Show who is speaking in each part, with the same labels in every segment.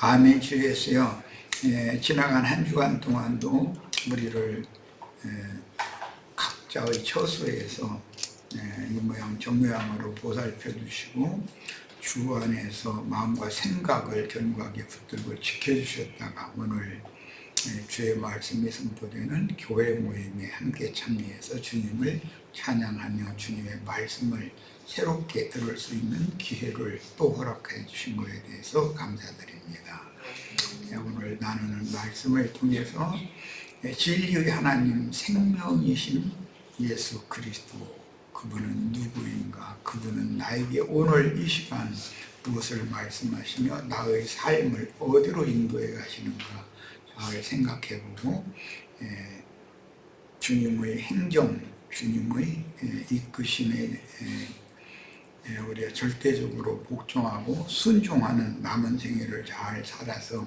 Speaker 1: 아멘. 주 예수여. 지나간 한 주간 동안도 우리를 각자의 처소에서 이 모양 저 모양으로 보살펴 주시고 주 안에서 마음과 생각을 견고하게 붙들고 지켜주셨다가 오늘 주의 말씀이 선포되는 교회 모임에 함께 참여해서 주님을 찬양하며 주님의 말씀을 새롭게 들을 수 있는 기회를 또 허락해 주신 것에 대해서 감사드립니다. 오늘 나누는 말씀을 통해서 진리의 하나님 생명이신 예수 그리스도, 그분은 누구인가, 그분은 나에게 오늘 이 시간 무엇을 말씀하시며 나의 삶을 어디로 인도해 가시는가 잘 생각해보고 주님의 행정, 주님의 이끄심에 우리가 절대적으로 복종하고 순종하는 남은 생애를 잘 살아서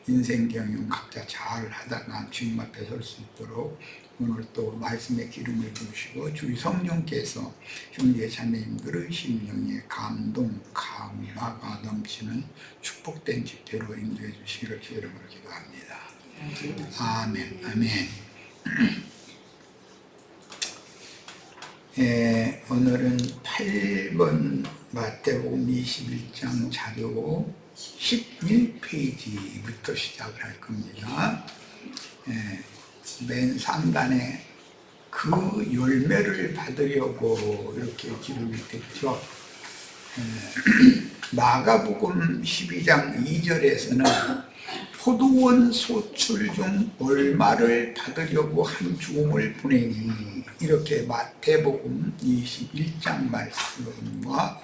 Speaker 1: 인생 경영 각자 잘 하다가 주님 앞에 설 수 있도록 오늘 또 말씀의 기름을 부으시고 주의 성령께서 형제 자매님들의 심령에 감동, 감화가 넘치는 축복된 집회로 인도해 주시기를 주 이름으로 기도합니다. 아멘. 아멘. 오늘은 8번 마태복음 21장 자료 11페이지부터 시작을 할 겁니다. 맨 상단에 그 열매를 받으려고 이렇게 기록이 됐죠. 마가복음 12장 2절에서는 포도원 소출 중 얼마를 받으려고 한 종을 보내니, 이렇게 마태복음 21장 말씀과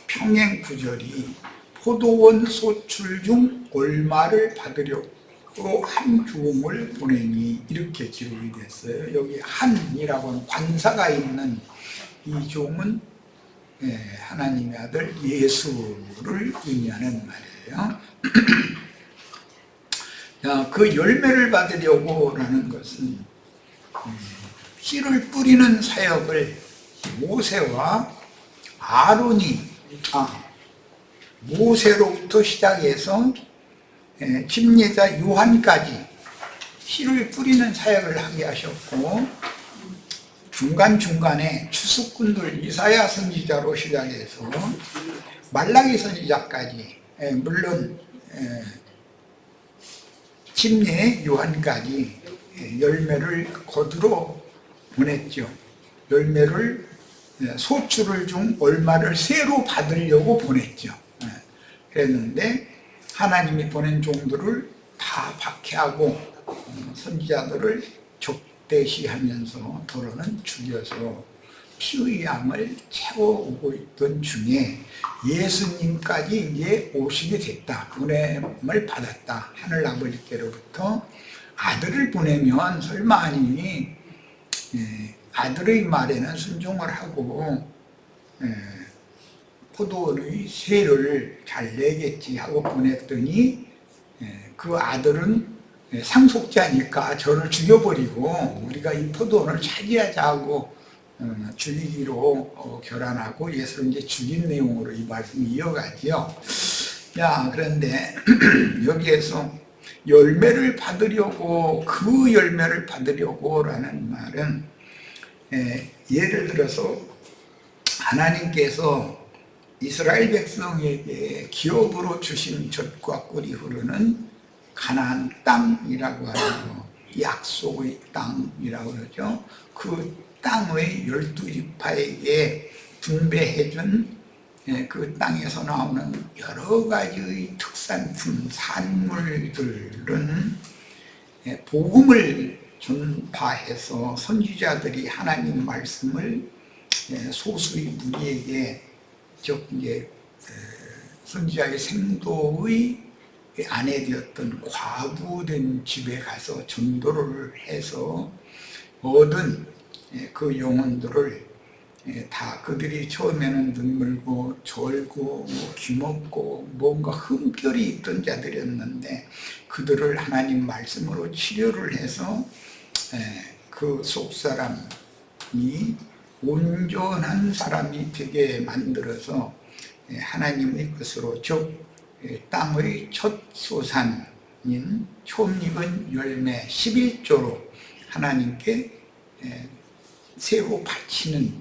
Speaker 1: 평행 구절이 포도원 소출 중 얼마를 받으려고 한 종을 보내니 이렇게 기록이 됐어요. 여기 한이라고 하는 관사가 있는 이 종은 하나님의 아들 예수를 의미하는 말이에요. 그 열매를 받으려고 라는 것은 씨를 뿌리는 사역을 모세와 아론이 모세로부터 시작해서 침례자 요한까지 씨를 뿌리는 사역을 하게 하셨고, 중간중간에 추수꾼들 이사야 선지자로 시작해서 말라기 선지자까지, 물론 침례 요한까지 열매를 거두러 보냈죠. 열매를 소출을 중 얼마를 새로 받으려고 보냈죠. 그랬는데 하나님이 보낸 종들을 다 박해하고 선지자들을 적대시하면서 더러는 죽여서 피의 양을 채워오고 있던 중에 예수님까지 이제 오시게 됐다. 보냄을 받았다. 하늘 아버지께로부터 아들을 보내면 설마 아니 아들의 말에는 순종을 하고 포도원의 세를 잘 내겠지 하고 보냈더니 그 아들은 상속자니까 저를 죽여버리고 우리가 이 포도원을 차지하자 하고 죽이기로 결안하고 예수를 이제 죽인 내용으로 이 말씀이 이어가지요. 그런데 여기에서 열매를 받으려고, 그 열매를 받으려고 라는 말은 예를 들어서 하나님께서 이스라엘 백성에게 기업으로 주신 젖과 꿀이 흐르는 가나안 땅이라고 하죠. 약속의 땅이라고 그러죠. 그 땅의 12지파에게 분배해준 그 땅에서 나오는 여러 가지의 특산품, 산물들은 복음을 전파해서 선지자들이 하나님 말씀을 소수의 무리에게, 즉 이제 선지자의 생도의 아내 되었던 과부된 집에 가서 전도를 해서 얻은 그 영혼들을 다 그들이 처음에는 눈물고 졸고 기먹고 뭔가 흠결이 있던 자들이었는데 그들을 하나님 말씀으로 치료를 해서 그 속사람이 온전한 사람이 되게 만들어서 하나님의 것으로, 즉 땅의 첫 소산인 처음 익은 열매 11조로 하나님께 새로 바치는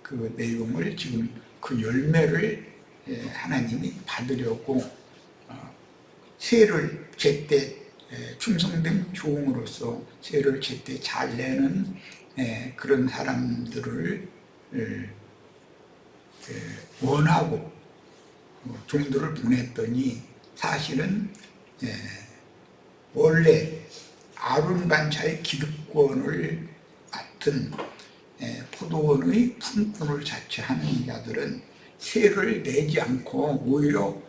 Speaker 1: 그 내용을 지금 그 열매를 하나님이 받으려고 새를 제때 충성된 종으로서 새를 제때 잘 내는 그런 사람들을 원하고 종들을 보냈더니 사실은 원래 아론 반차의 기득권을 맡은 포도원의 품꾼을 자처하는 자들은 새를 내지 않고 오히려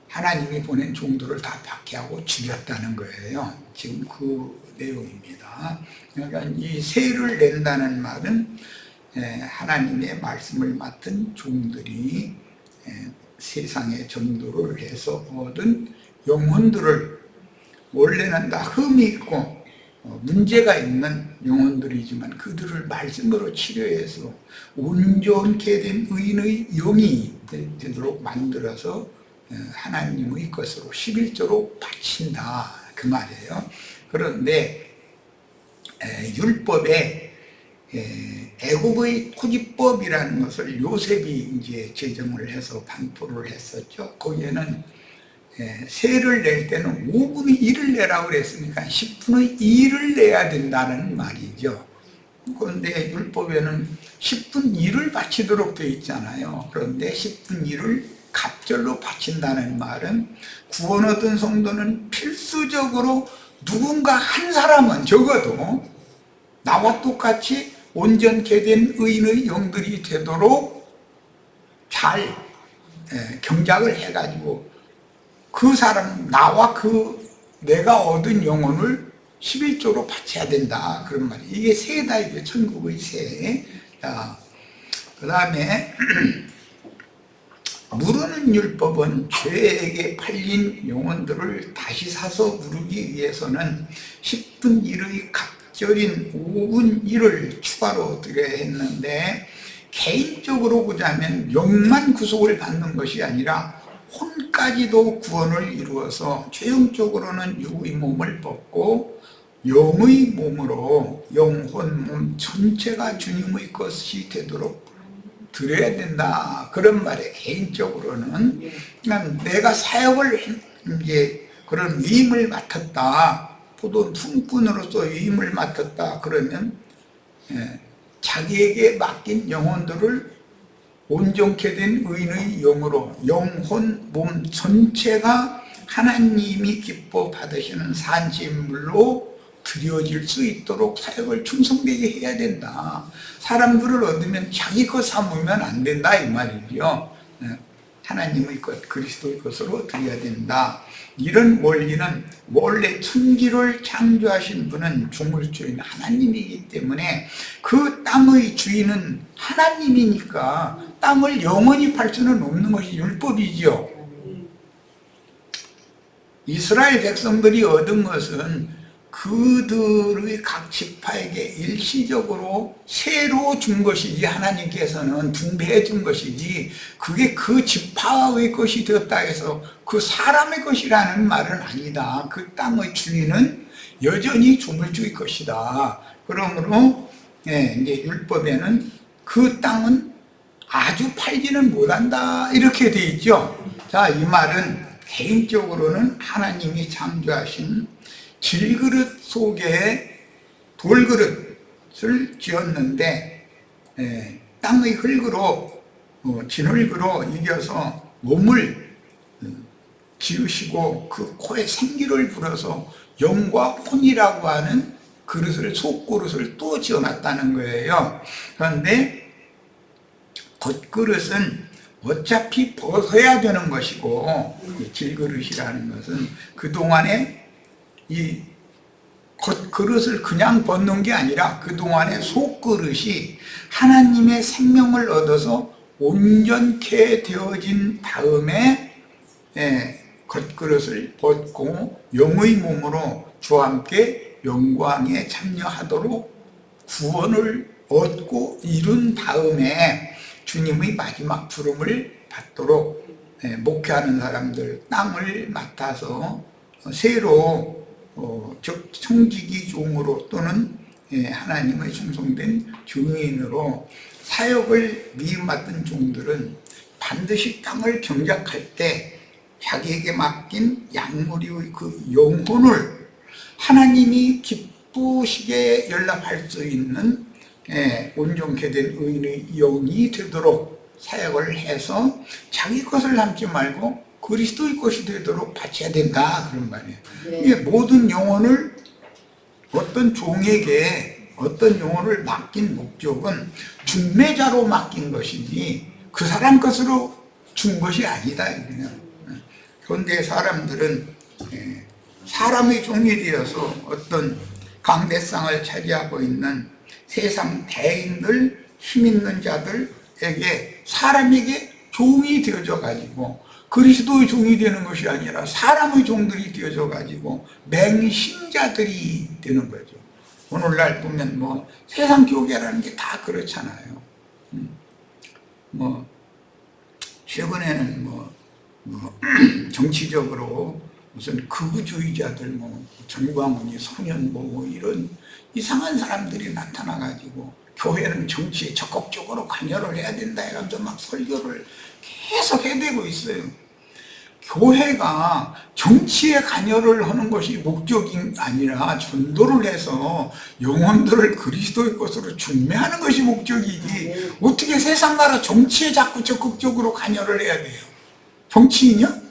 Speaker 1: 하나님이 보낸 종들을 다 박해하고 죽였다는 거예요. 지금 그 내용입니다. 그러니까 이 새를 낸다는 말은 하나님의 말씀을 맡은 종들이 세상에 전도를 해서 얻은 영혼들을, 원래는 다 흠이 있고 문제가 있는 영혼들이지만 그들을 말씀으로 치료해서 온전케 된 의인의 영이 되도록 만들어서 하나님의 것으로 11조로 바친다, 그 말이에요. 그런데 율법에 애굽의 토지법이라는 것을 요셉이 이제 제정을 해서 반포를 했었죠. 거기에는 세를 낼 때는 5분의 1을 내라고 그랬으니까 10분의 2를 내야 된다는 말이죠. 그런데 율법에는 10분 1을 바치도록 되어 있잖아요. 그런데 10분 1을 갑절로 바친다는 말은 구원 얻은 성도는 필수적으로 누군가 한 사람은 적어도 나와 똑같이 온전케 된 의인의 영들이 되도록 잘 경작을 해가지고 그 사람, 나와 내가 얻은 영혼을 11조로 바쳐야 된다, 그런 말이에요. 이게 새다, 이게 천국의 새. 그 다음에 무르는 율법은 죄에게 팔린 영혼들을 다시 사서 무르기 위해서는 10분 1의 갑절인 5분 1을 추가로 드려야 했는데, 개인적으로 보자면 영만 구속을 받는 것이 아니라 혼까지도 구원을 이루어서 최종적으로는 육의 몸을 벗고 영의 몸으로 영혼 몸 전체가 주님의 것이 되도록 드려야 된다, 그런 말에 개인적으로는 그냥 내가 사역을 이제 그런 위임을 맡았다, 포도 품꾼으로서 위임을 맡았다 그러면 자기에게 맡긴 영혼들을 온전케 된 의인의 영으로 영혼 몸 전체가 하나님이 기뻐 받으시는 산지물로 드려질 수 있도록 사역을 충성되게 해야 된다. 사람들을 얻으면 자기 것 삼으면 안 된다, 이 말이죠. 하나님의 것, 그리스도의 것으로 드려야 된다. 이런 원리는 원래 천지를 창조하신 분은 조물주인 하나님이기 때문에 그 땅의 주인은 하나님이니까 땅을 영원히 팔 수는 없는 것이 율법이죠. 이스라엘 백성들이 얻은 것은 그들의 각 지파에게 일시적으로 새로 준 것이지, 하나님께서는 분배해 준 것이지, 그게 그 지파의 것이 되었다 해서 그 사람의 것이라는 말은 아니다. 그 땅의 주인은 여전히 조물주의 것이다. 그러므로 이제 율법에는 그 땅은 아주 팔지는 못한다, 이렇게 돼 있죠. 자, 이 말은 개인적으로는 하나님이 창조하신 질그릇 속에 돌그릇을 지었는데 땅의 흙으로 진흙으로 이겨서 몸을 지으시고 그 코에 생기를 불어서 영과 혼이라고 하는 그릇을, 속그릇을 또 지어놨다는 거예요. 그런데 겉그릇은 어차피 벗어야 되는 것이고, 질그릇이라는 것은 그동안에 이 겉그릇을 그냥 벗는 게 아니라 그동안의 속그릇이 하나님의 생명을 얻어서 온전케 되어진 다음에 겉그릇을 벗고 영의 몸으로 주와 함께 영광에 참여하도록 구원을 얻고 이룬 다음에 주님의 마지막 부름을 받도록 목회하는 사람들 땅을 맡아서 새로 즉 청지기 종으로 또는 하나님의 충성된 증인으로 사역을 맡은 종들은 반드시 땅을 경작할 때 자기에게 맡긴 양무리의 그 영혼을 하나님이 기쁘시게 연락할 수 있는 온전케 된 의인의 영이 되도록 사역을 해서 자기 것을 남지 말고 그리스도의 것이 되도록 바쳐야 된다, 그런 말이에요. 네. 모든 영혼을 어떤 종에게 어떤 영혼을 맡긴 목적은 중매자로 맡긴 것이지 그 사람 것으로 준 것이 아니다. 그런데 사람들은 사람의 종이 되어서 어떤 강대상을 차지하고 있는 세상 대인들, 힘 있는 자들에게, 사람에게 종이 되어져 가지고 그리스도의 종이 되는 것이 아니라 사람의 종들이 되어져 가지고 맹신자들이 되는 거죠. 오늘날 보면 뭐 세상 교계라는 게 다 그렇잖아요. 최근에는 정치적으로 무슨 극우주의자들, 전광훈이, 손현보 이런 이상한 사람들이 나타나 가지고 교회는 정치에 적극적으로 관여를 해야 된다 해가지고 막 설교를 계속 해대고 있어요. 교회가 정치에 관여를 하는 것이 목적이 아니라 전도를 해서 영혼들을 그리스도의 것으로 중매하는 것이 목적이지, 어떻게 세상 나라 정치에 자꾸 적극적으로 관여를 해야 돼요? 정치인이야?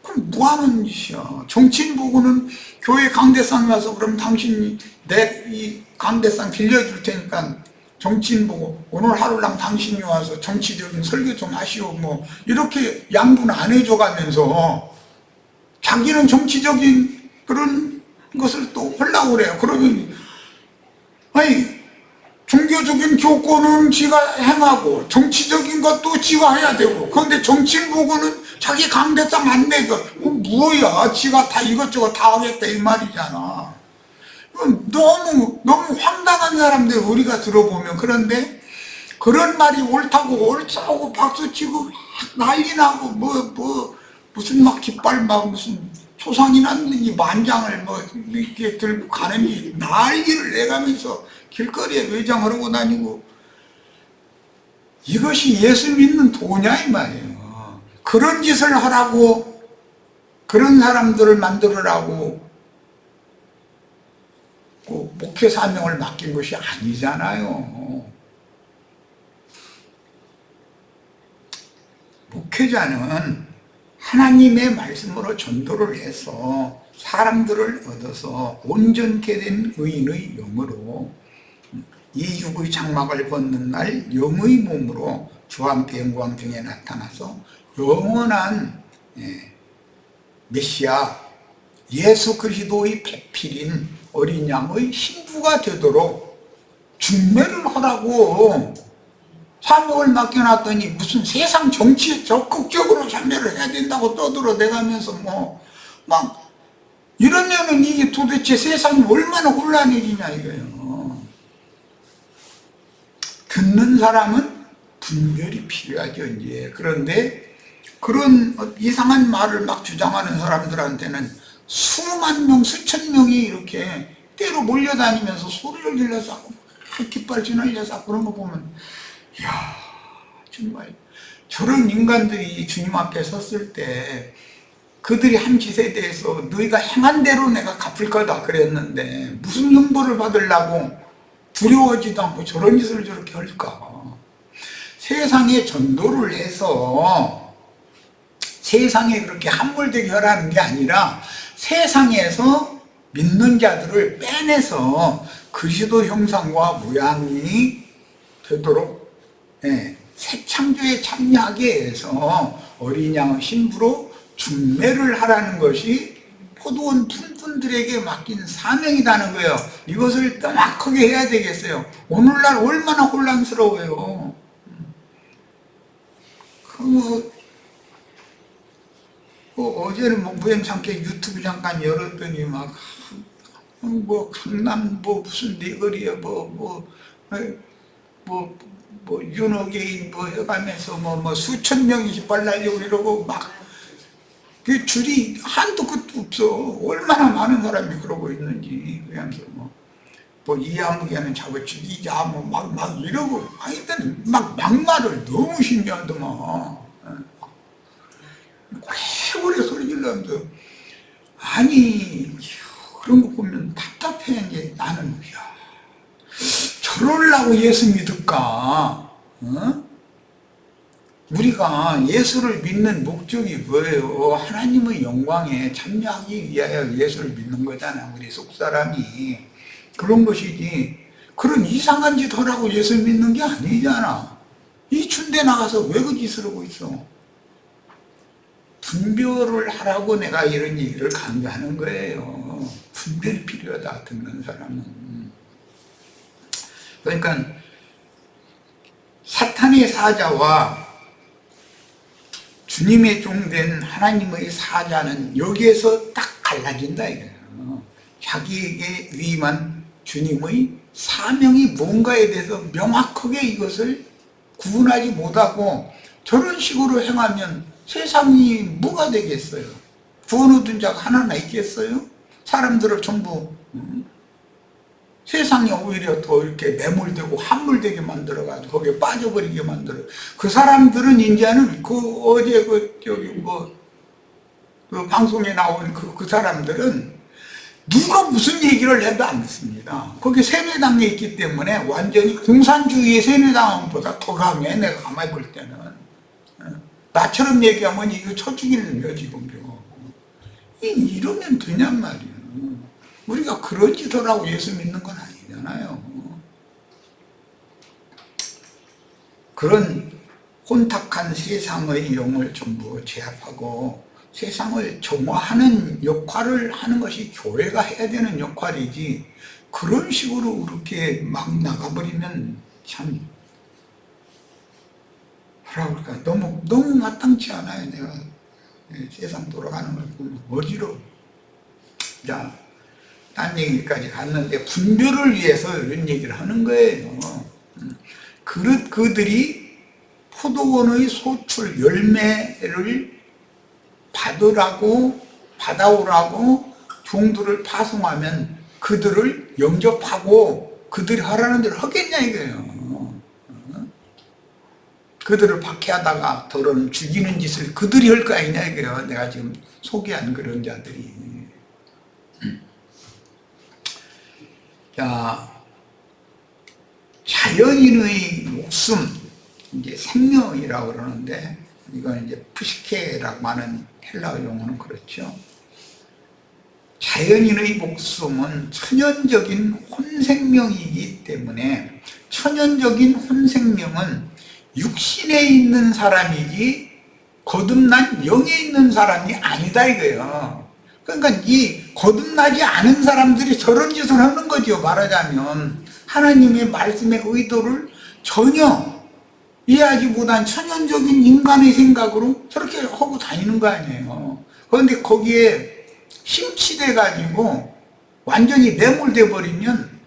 Speaker 1: 그럼 뭐하는 짓이야. 정치인 보고는 교회 강대상 가서 그럼 당신이 내 이 강대상 빌려줄 테니까 정치인 보고 오늘 하루랑 당신이 와서 정치적인 설교 좀 하시오 이렇게 양분 안 해줘가면서 자기는 정치적인 그런 것을 또 하려고 그래요. 그러면 종교적인 교권은 지가 행하고 정치적인 것도 지가 해야 되고, 그런데 정치인 보고는 자기 강대상 안 내줘. 뭐야, 지가 다 이것저것 다 하겠다 이 말이잖아. 너무 황당한 사람들 우리가 들어보면. 그런데 그런 말이 옳다고 박수치고 난리 나고 무슨 막 깃발 무슨 초상이나 이 만장을 이렇게 들고 가는지 난리를 내가면서 길거리에 외장하고 다니고, 이것이 예수 믿는 도냐 이 말이에요. 그런 짓을 하라고, 그런 사람들을 만들으라고 목회 사명을 맡긴 것이 아니잖아요. 목회자는 하나님의 말씀으로 전도를 해서 사람들을 얻어서 온전케 된 의인의 영으로 이 육의 장막을 벗는 날 영의 몸으로 주와 함께 영광 중에 나타나서 영원한 메시아 예수 그리스도의 배필인 어린 양의 신부가 되도록 중매를 하라고 사명을 맡겨놨더니 무슨 세상 정치에 적극적으로 참여를 해야 된다고 떠들어대가면서 막 이러면은 이게 도대체 세상이 얼마나 혼란해지냐 이거예요. 듣는 사람은 분별이 필요하죠 이제. 그런데 그런 이상한 말을 막 주장하는 사람들한테는 수만 명, 수천 명이 이렇게 때로 몰려다니면서 소리를 질러서 깃발 지날려서 그런 거 보면, 이야, 정말 저런 인간들이 주님 앞에 섰을 때 그들이 한 짓에 대해서 너희가 행한 대로 내가 갚을 거다 그랬는데 무슨 형벌을 받으려고 두려워하지도 않고 저런 짓을 저렇게 할까. 세상에 전도를 해서 세상에 그렇게 함몰되게 하라는 게 아니라 세상에서 믿는 자들을 빼내서 그리스도 형상과 모양이 되도록 새 창조에 참여하게 해서 어린 양의 신부로 중매를 하라는 것이 포도원 분들에게 맡긴 사명이라는 거예요. 이것을 명확하게 해야 되겠어요. 오늘날 얼마나 혼란스러워요. 어제는 우연찮게 유튜브 잠깐 열었더니 강남 무슨 네거리에 윤호개인 해가면서 수천 명이 발라려고 이러고 막 그 줄이 한도 끝도 없어. 얼마나 많은 사람이 그러고 있는지. 그냥 이아무개는 잡아주기자 막 이러고 하여튼 막 막말을 너무 심히 하더만. 오래 소리 질러면서 아니 그런 거 보면 답답해. 이제 나는 야 저러려고 예수 믿을까? 우리가 예수를 믿는 목적이 뭐예요? 하나님의 영광에 참여하기 위하여 예수를 믿는 거잖아. 우리 속사람이 그런 것이지 그런 이상한 짓 하라고 예수 믿는 게 아니잖아. 이 춘대 나가서 왜 그 짓을 하고 있어? 분별을 하라고 내가 이런 얘기를 강조하는 거예요. 분별이 필요하다, 듣는 사람은. 그러니까 사탄의 사자와 주님의 종된 하나님의 사자는 여기에서 딱 갈라진다 이거예요. 자기에게 위임한 주님의 사명이 뭔가에 대해서 명확하게 이것을 구분하지 못하고 저런 식으로 행하면 세상이 뭐가 되겠어요? 구원 얻은 자가 하나나 있겠어요? 사람들을 전부 세상에 오히려 더 이렇게 매몰되고 함몰되게 만들어가지고 거기에 빠져버리게 만들어. 그 사람들은 이제는 어제 그 방송에 나온 그 사람들은 누가 무슨 얘기를 해도 안 듣습니다. 거기 세뇌당에 있기 때문에 완전히 공산주의의 세뇌당보다 더 강해. 내가 가만히 볼 때는 나처럼 얘기하면 이거 쳐 죽이는 거야 지금요. 이러면 되냔 말이에요. 우리가 그런 짓을 하고 예수 믿는 건 아니잖아요. 그런 혼탁한 세상의 영을 전부 제압하고 세상을 정화하는 역할을 하는 것이 교회가 해야 되는 역할이지, 그런 식으로 그렇게 막 나가버리면 참 뭐라 그럴까, 너무 마땅치 않아요. 내가 세상 돌아가는 걸 보면 어지러워. 자, 딴 얘기까지 갔는데 분별을 위해서 이런 얘기를 하는 거예요. 그들이 포도원의 소출 열매를 받아오라고 종들을 파송하면 그들을 영접하고 그들이 하라는 대로 하겠냐 이거예요. 그들을 박해하다가 더러는 죽이는 짓을 그들이 할 거 아니냐 이거예요. 내가 지금 소개한 그런 자들이. 자, 자연인의 목숨, 이제 생명이라고 그러는데, 이건 이제 푸시케라고 하는 헬라어 용어는 그렇죠. 자연인의 목숨은 천연적인 혼생명이기 때문에, 천연적인 혼생명은 육신에 있는 사람이지 거듭난 영에 있는 사람이 아니다 이거예요. 그러니까 이 거듭나지 않은 사람들이 저런 짓을 하는 거죠. 말하자면 하나님의 말씀의 의도를 전혀 이해하지 못한 천연적인 인간의 생각으로 저렇게 하고 다니는 거 아니에요. 그런데 거기에 심취돼 가지고 완전히 매몰돼 버리면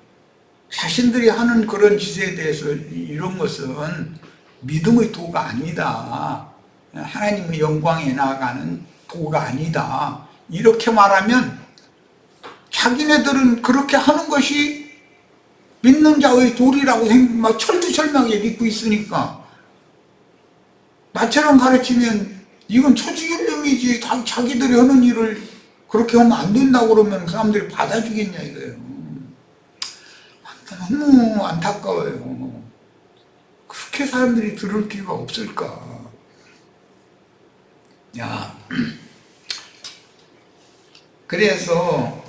Speaker 1: 자신들이 하는 그런 짓에 대해서 이런 것은 믿음의 도가 아니다, 하나님의 영광에 나아가는 도가 아니다, 이렇게 말하면 자기네들은 그렇게 하는 것이 믿는 자의 도리라고 막 철두철미하게 믿고 있으니까, 나처럼 가르치면 이건 처지결령이지, 자기들이 하는 일을 그렇게 하면 안 된다고 그러면 사람들이 받아주겠냐 이거예요. 너무 안타까워요. 그렇게 사람들이 들을 기회가 없을까. 야, 그래서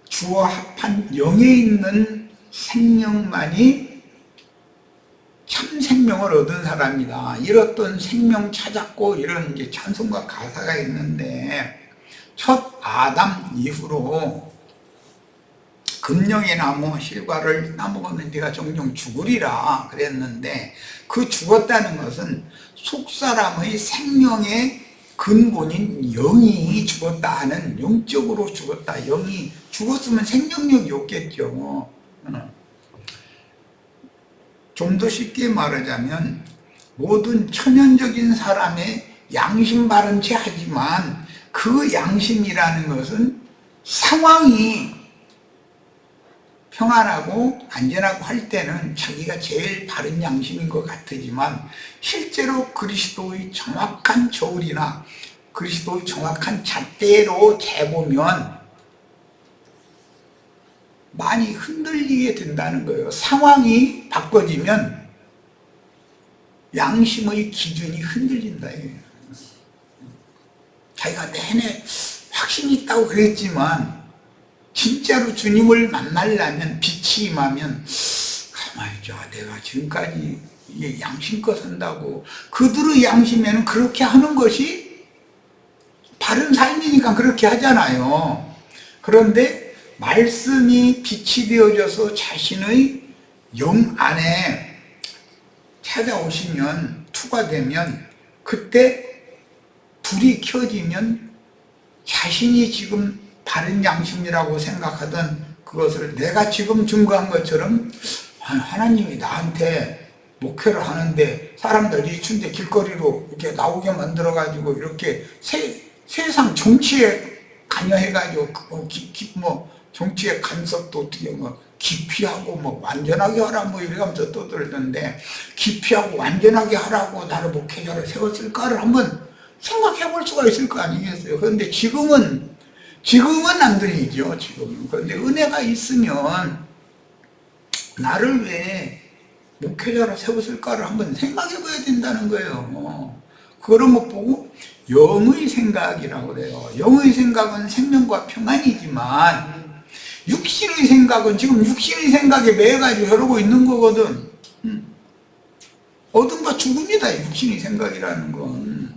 Speaker 1: 주와 합한 영에 있는 생명만이 참 생명을 얻은 사람이다. 이렇던 생명 찾았고, 이런 이제 찬송가 가사가 있는데, 첫 아담 이후로 금령의 나무 실과를 따먹으면 네가 정령 죽으리라 그랬는데, 그 죽었다는 것은 속사람의 생명의 근본인 영이 죽었다 하는, 영적으로 죽었다. 영이 죽었으면 생명력이 없겠죠. 좀 더 쉽게 말하자면 모든 천연적인 사람의 양심 바른 채 하지만 그 양심이라는 것은 상황이 평안하고 안전하고 할 때는 자기가 제일 바른 양심인 것 같지만 실제로 그리스도의 정확한 저울이나 그리스도의 정확한 잣대로 재보면 많이 흔들리게 된다는 거예요. 상황이 바꿔지면 양심의 기준이 흔들린다. 자기가 내내 확신이 있다고 그랬지만 진짜로 주님을 만나려면 빛이 임하면 가만히 있자. 내가 지금까지 이게 양심껏 산다고 그들의 양심에는 그렇게 하는 것이 바른 삶이니까 그렇게 하잖아요. 그런데 말씀이 빛이 되어져서 자신의 영 안에 찾아오시면 투과되면 그때 불이 켜지면 자신이 지금 바른 양심이라고 생각하던 그것을 내가 지금 증거한 것처럼 하나님이 나한테 목회를 하는데 사람들이 춘대 길거리로 이렇게 나오게 만들어 가지고 이렇게 세상 정치에 관여해 가지고 정치의 간섭도 어떻게 기피하고 완전하게 하라 이러면서 떠들던데 깊이하고 완전하게 하라고 나를 목회자로 세웠을까를 한번 생각해 볼 수가 있을 거 아니겠어요. 그런데 지금은 안 들리죠. 지금은. 그런데 은혜가 있으면 나를 왜 목회자로 세웠을까를 한번 생각해 봐야 된다는 거예요. 그런 것 보고 영의 생각이라고 그래요. 영의 생각은 생명과 평안이지만 육신의 생각은 지금 육신의 생각에 매여가지고 저러고 있는 거거든. 어둠과 죽음이다, 육신의 생각이라는 건.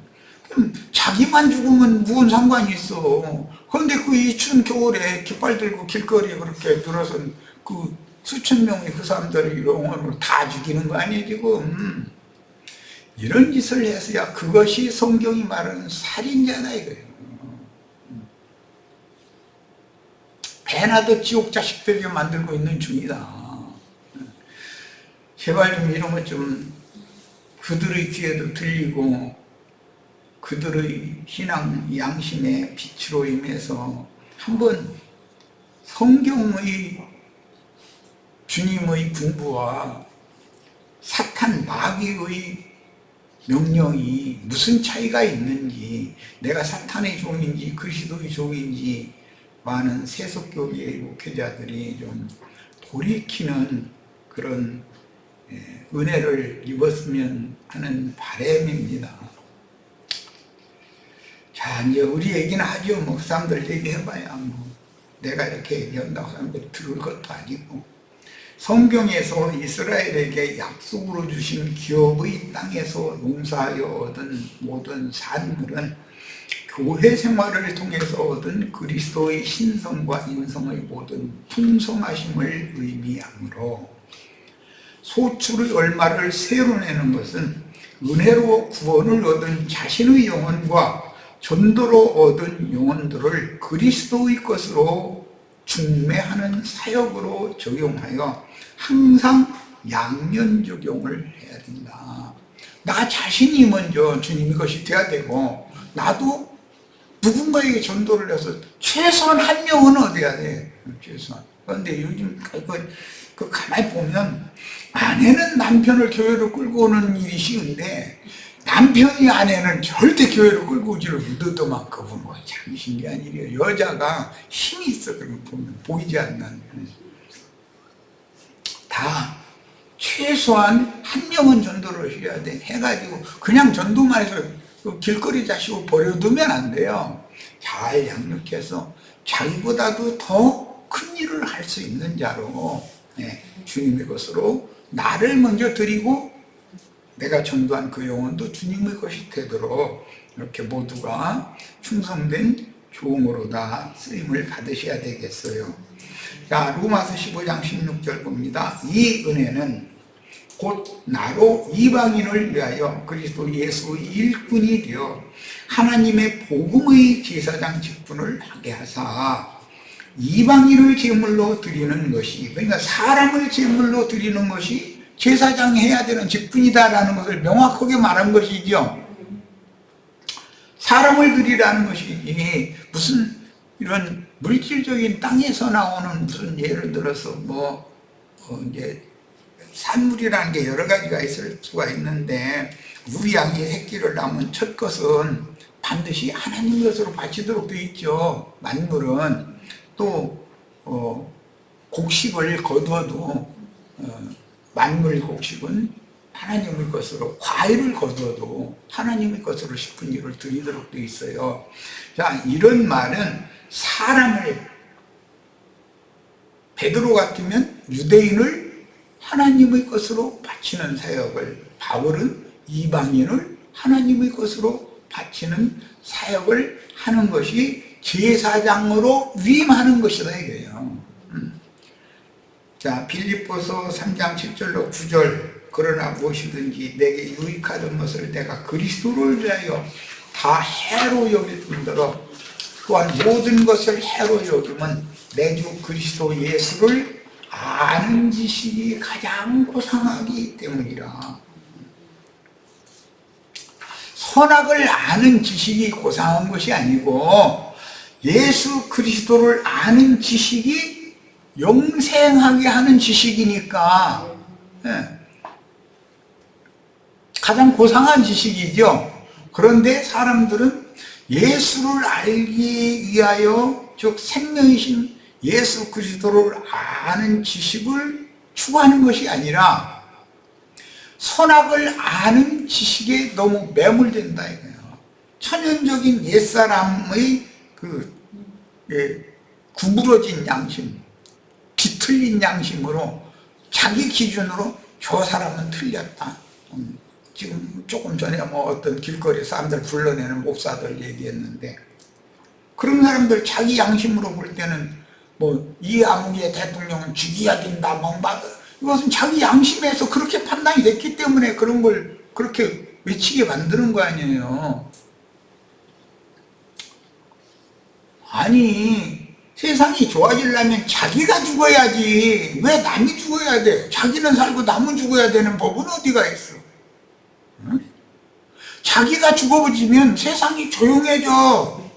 Speaker 1: 그럼 자기만 죽으면 무슨 상관이 있어. 그런데 그 이 추운 겨울에 깃발 들고 길거리에 그렇게 들어선 그 수천 명의 그 사람들의 영혼을 다 죽이는 거 아니에요, 지금. 이런 짓을 해서야 그것이 성경이 말하는 살인자다, 이거예요. 배나 더 지옥 자식들에게 만들고 있는 중이다. 제발 좀 이런 것 좀 그들의 귀에도 들리고 그들의 신앙 양심의 빛으로 임해서 한번 성경의 주님의 군부와 사탄 마귀의 명령이 무슨 차이가 있는지, 내가 사탄의 종인지 그리스도의 종인지 많은 세속교계의 목회자들이 좀 돌이키는 그런 은혜를 입었으면 하는 바람입니다. 자, 이제 우리 얘기는 하죠. 그 사람들 얘기해봐야 내가 이렇게 얘기한다고 사람들이 들을 것도 아니고. 성경에서 이스라엘에게 약속으로 주신 기업의 땅에서 농사하여 얻은 모든 산물은 교회 생활을 통해서 얻은 그리스도의 신성과 인성의 모든 풍성하심을 의미하므로 소출의 얼마를 세로 내는 것은 은혜로 구원을 얻은 자신의 영혼과 전도로 얻은 영혼들을 그리스도의 것으로 중매하는 사역으로 적용하여 항상 양면 적용을 해야 된다. 나 자신이 먼저 주님의 것이 돼야 되고 나도 누군가에게 전도를 해서 최소한 한 명은 얻어야 돼. 최소한. 그런데 요즘 그 가만히 보면 아내는 남편을 교회로 끌고 오는 일이 쉬운데 남편이 아내는 절대 교회로 끌고 오지를 못하더만큼은 참 신기한 일이에요. 여자가 힘이 있어. 그런 거 보면 보이지 않는. 다 최소한 한 명은 전도를 해야 돼. 해가지고 그냥 전도만 해서 길거리 자식을 버려두면 안 돼요. 잘 양육해서 자기보다도 더 큰 일을 할 수 있는 자로 주님의 것으로 나를 먼저 드리고 내가 전도한 그 영혼도 주님의 것이 되도록 이렇게 모두가 충성된 종으로 다 쓰임을 받으셔야 되겠어요. 자, 로마서 15장 16절 봅니다. 이 은혜는 곧 나로 이방인을 위하여 그리스도 예수의 일꾼이 되어 하나님의 복음의 제사장 직분을 하게 하사 이방인을 제물로 드리는 것이, 그러니까 사람을 제물로 드리는 것이 제사장이 해야 되는 직분이다라는 것을 명확하게 말한 것이죠. 사람을 그리라는 것이지 무슨 이런 물질적인 땅에서 나오는 무슨 예를 들어서 이제 산물이라는 게 여러 가지가 있을 수가 있는데 우리 양이 새끼를 낳으면 첫 것은 반드시 하나님 것으로 바치도록 되어 있죠. 만물은 또 곡식을 거두어도 만물 곡식은 하나님의 것으로, 과일을 거두어도 하나님의 것으로 10분 1을 드리도록 되어 있어요. 자, 이런 말은 사람을, 베드로 같으면 유대인을 하나님의 것으로 바치는 사역을, 바울은 이방인을 하나님의 것으로 바치는 사역을 하는 것이 제사장으로 위임하는 것이다 이거예요. 자, 빌립보서 3장 7절로 9절, 그러나 무엇이든지 내게 유익하던 것을 내가 그리스도를 위하여 다 해로 여길 뿐더러 또한 모든 것을 해로 여기면 내 주 그리스도 예수를 아는 지식이 가장 고상하기 때문이라. 선악을 아는 지식이 고상한 것이 아니고 예수 그리스도를 아는 지식이 영생하게 하는 지식이니까 가장 고상한 지식이죠. 그런데 사람들은 예수를 알기 위하여, 즉 생명이신 예수 그리스도를 아는 지식을 추구하는 것이 아니라 선악을 아는 지식에 너무 매몰된다 이거예요. 천연적인 옛사람의 구부러진 양심, 뒤틀린 양심으로 자기 기준으로 저 사람은 틀렸다. 지금 조금 전에 어떤 길거리 사람들 불러내는 목사들 얘기했는데, 그런 사람들 자기 양심으로 볼 때는 이 아무개 대통령은 죽여야 된다, 이것은 자기 양심에서 그렇게 판단이 됐기 때문에 그런 걸 그렇게 외치게 만드는 거 아니에요. 아니, 세상이 좋아지려면 자기가 죽어야지 왜 남이 죽어야 돼? 자기는 살고 남은 죽어야 되는 법은 어디가 있어? 응? 자기가 죽어버리면 세상이 조용해져.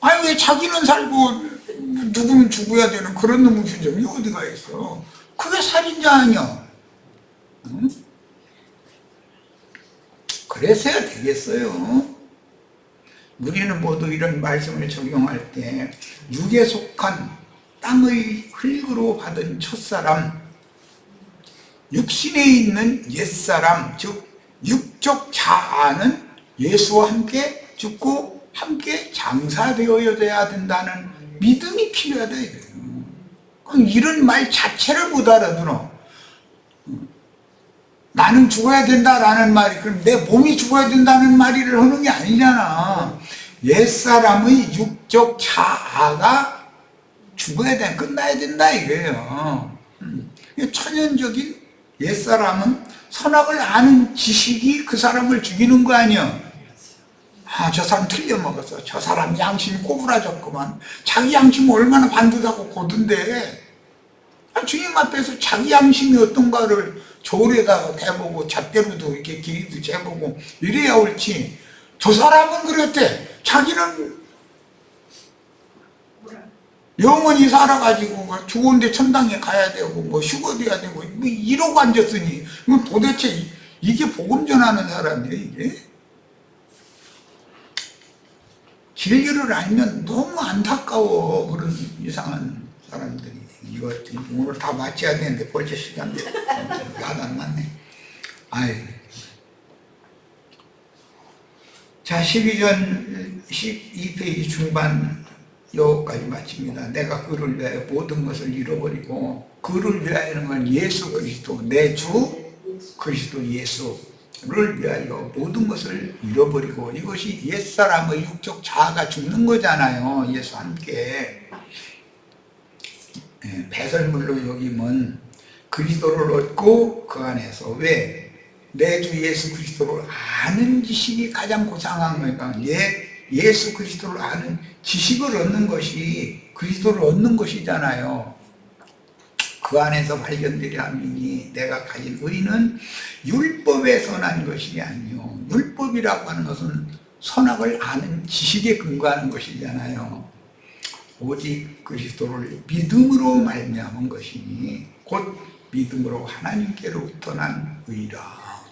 Speaker 1: 아니, 왜 자기는 살고 누구는 죽어야 되는 그런 놈의 규정이 어디가 있어? 그게 살인자 아니야? 응? 그래서야 되겠어요. 우리는 모두 이런 말씀을 적용할 때 육에 속한 땅의 흙으로 받은 첫사람, 육신에 있는 옛사람, 즉 육적 자아는 예수와 함께 죽고 함께 장사되어야 된다는 믿음이 필요하다 이거예요. 그럼 이런 말 자체를 못 알아들어. 나는 죽어야 된다라는 말이, 그럼 내 몸이 죽어야 된다는 말을 하는 게 아니잖아. 옛사람의 육적 자아가 죽어야 돼, 끝나야 된다 이거예요. 천연적인 옛사람은 선악을 아는 지식이 그 사람을 죽이는 거 아니야. 아, 저 사람 틀려먹었어. 저 사람 양심이 꼬부라졌구만. 자기 양심이 얼마나 반듯하고 고든데, 주님 앞에서 자기 양심이 어떤가를 저울에다가 대보고 잣대로도 이렇게 길이도 재보고 이래야 옳지. 저 사람은 그랬대. 자기는 영원히 살아가지고 죽은데 천당에 가야 되고 휴거돼야 되고 이러고 앉았으니 이건 도대체 이게 복음 전하는 사람이에요 이게? 진리를 알면 너무 안타까워. 그런 이상한 사람들이. 이거 오늘 다 마쳐야 되는데 벌써 시간 야단 났네. 아이. 자, 12전 12페이지 중반 여기까지 마칩니다. 내가 그를 위하여 모든 것을 잃어버리고, 그를 위하여는 건 예수 그리스도, 내 주 그리스도 예수를 위하여 모든 것을 잃어버리고, 이것이 옛사람의 육적 자아가 죽는 거잖아요. 예수와 함께. 배설물로 여기면 그리스도를 얻고 그 안에서, 왜? 내 주 예수 그리스도를 아는 지식이 가장 고상한 거니까, 예수 그리스도를 아는 지식을 얻는 것이 그리스도를 얻는 것이잖아요. 그 그 안에서 발견되려 함이니 내가 가진 의는 율법에서 난 것이 아니요. 율법이라고 하는 것은 선악을 아는 지식에 근거하는 것이잖아요. 오직 그리스도를 믿음으로 말미암은 것이니 곧 믿음으로 하나님께로부터 난 의라.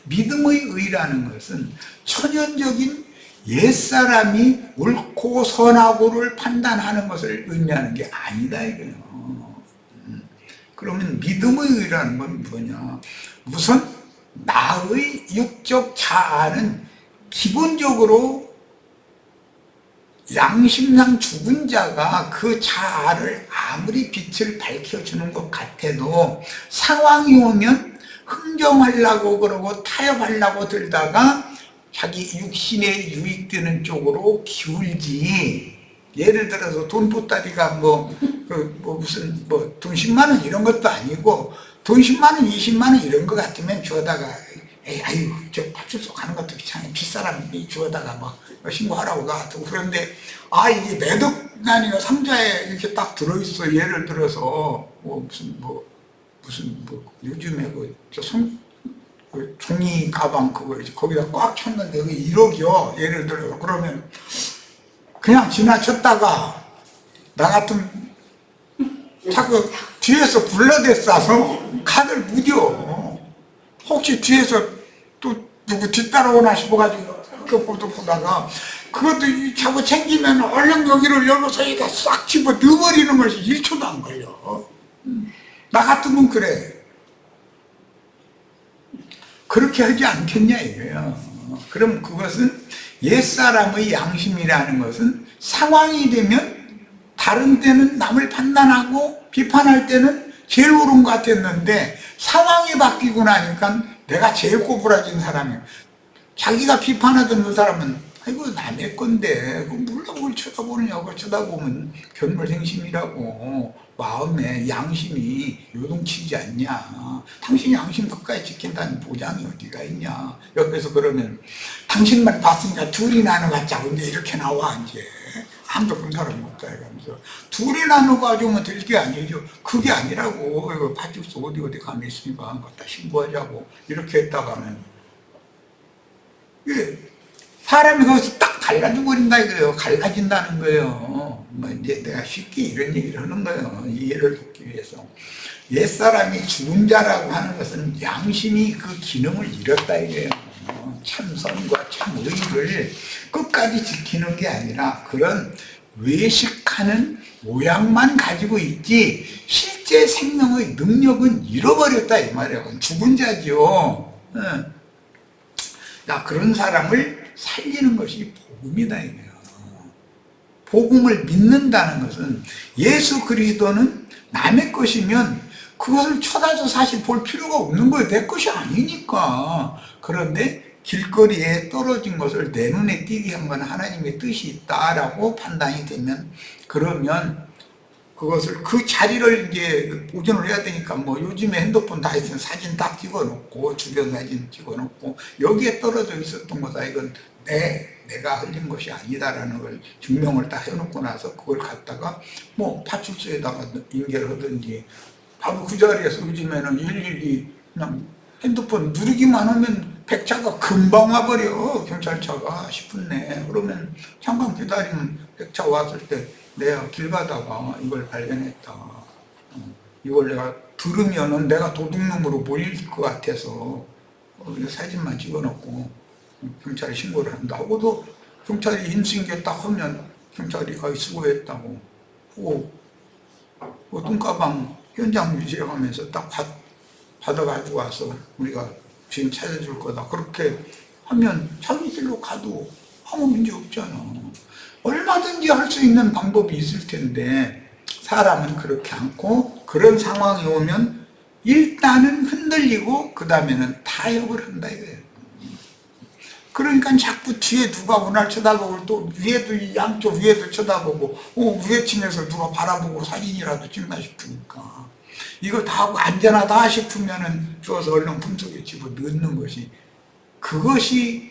Speaker 1: 믿음의 의라는 것은 천연적인 옛사람이 옳고 선하고를 판단하는 것을 의미하는 게 아니다 이거예요. 그러면 믿음의 의라는 건 뭐냐? 우선 나의 육적 자아는 기본적으로 양심상 죽은 자가 그 자아를 아무리 빛을 밝혀주는 것 같아도 상황이 오면 흥정하려고 그러고 타협하려고 들다가 자기 육신에 유익되는 쪽으로 기울지. 예를 들어서 돈 보따리가 무슨 돈 10만 원 이런 것도 아니고 돈 10만 원, 20만 원 이런 것 같으면 주워다가 아유 저 파출소 가는 것도 귀찮아 빗사람이 주워다가 신고하라고 놔두고. 그런데 이게 매덕 단위가 상자에 이렇게 딱 들어있어. 예를 들어서 무슨 요즘에 그 종이 가방 그거 이제 거기다 꽉 쳤는데 그게 1억이요. 예를 들어서. 그러면 그냥 지나쳤다가 나 같은 자꾸 뒤에서 불러댔어서 카드를 무뎌. 혹시 뒤에서 또 누구 뒤따라오나 싶어가지고 그것도 보다가 그것도 자꾸 챙기면 얼른 여기를 열어서 여기다 싹 집어 넣어버리는 것이 1초도 안 걸려. 나 같으면 그래. 그렇게 하지 않겠냐 이거예요. 그럼 그것은 옛사람의 양심이라는 것은 상황이 되면 다른 때는 남을 판단하고 비판할 때는 제일 옳은 것 같았는데 상황이 바뀌고 나니까 내가 제일 꼬부라진 사람이에요. 자기가 비판하던 그 사람은 아이고 남의 건데 몰라 뭘 쳐다보느냐고. 그걸 쳐다보면 견물생심이라고 마음에 양심이 요동치지 않냐. 당신 양심 끝까지 지킨다는 보장이 어디가 있냐. 옆에서 그러면 당신만 봤으니까 둘이 나눠가자고 이제 이렇게 나와. 이제 아무도 본 사람이 없다 이러면서 둘이 나눠가지고 될 게 아니죠. 그게 아니라고. 이거 파출소 어디 가면 있으니까 갖다 신고하자고 이렇게 했다가는 사람이 거기서 딱 갈라져 버린다 이거예요. 갈라진다는 거예요. 이제 내가 쉽게 이런 얘기를 하는 거예요. 이해를 돕기 위해서. 옛사람이 죽은 자라고 하는 것은 양심이 그 기능을 잃었다 이거예요. 참선과 참의를 끝까지 지키는 게 아니라 그런 외식하는 모양만 가지고 있지 실제 생명의 능력은 잃어버렸다 이 말이에요. 죽은 자죠. 그런 사람을 살리는 것이 복음이다 이거예요. 복음을 믿는다는 것은 예수 그리스도는 남의 것이면 그것을 쳐다도 사실 볼 필요가 없는 거예요. 내 것이 아니니까. 그런데 길거리에 떨어진 것을 내 눈에 띄게 한 건 하나님의 뜻이 있다라고 판단이 되면 그러면 그것을 그 자리를 이제 보존을 해야 되니까 요즘에 핸드폰 다 있으면 사진 딱 찍어놓고 주변 사진 찍어놓고 여기에 떨어져 있었던 거다. 이건 내가 흘린 것이 아니다라는 걸 증명을 딱 해놓고 나서 그걸 갖다가 파출소에다가 인계를 하든지 바로 그 자리에서 요즘에는 112 그냥 핸드폰 누르기만 하면 백차가 금방 와버려. 경찰차가 10분 내에. 그러면 잠깐 기다리면 백차 왔을 때 내가 길 가다가 이걸 발견했다. 이걸 내가 들으면은 내가 도둑놈으로 몰릴 것 같아서 사진만 찍어놓고 경찰에 신고를 한다 하고도 경찰이 인수인계 딱 하면 경찰이 수고했다고 하고 그 똥가방 현장 유지하면서 딱 받아가지고 와서 우리가 주인 찾아줄 거다. 그렇게 하면 자기 길로 가도 아무 문제 없잖아. 얼마든지 할 수 있는 방법이 있을 텐데 사람은 그렇게 않고 그런 상황이 오면 일단은 흔들리고 그 다음에는 타협을 한다 이거예요. 그러니까 자꾸 뒤에 누가 오날 쳐다보고 또 위에도 양쪽 위에도 쳐다보고 위에 층에서 누가 바라보고 사진이라도 찍나 싶으니까 이거 다 하고 안전하다 싶으면은 주워서 얼른 품속에 집어 넣는 것이 그것이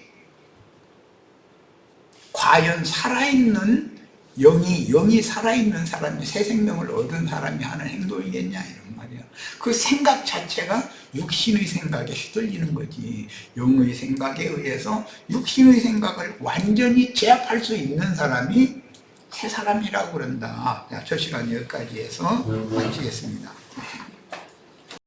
Speaker 1: 과연 살아있는 영이 살아있는 사람이 새 생명을 얻은 사람이 하는 행동이겠냐 이런 말이야. 그 생각 자체가 육신의 생각에 휘둘리는 거지. 영의 생각에 의해서 육신의 생각을 완전히 제압할 수 있는 사람이 새 사람이라고 그런다. 자, 저 시간 여기까지 해서 마치겠습니다.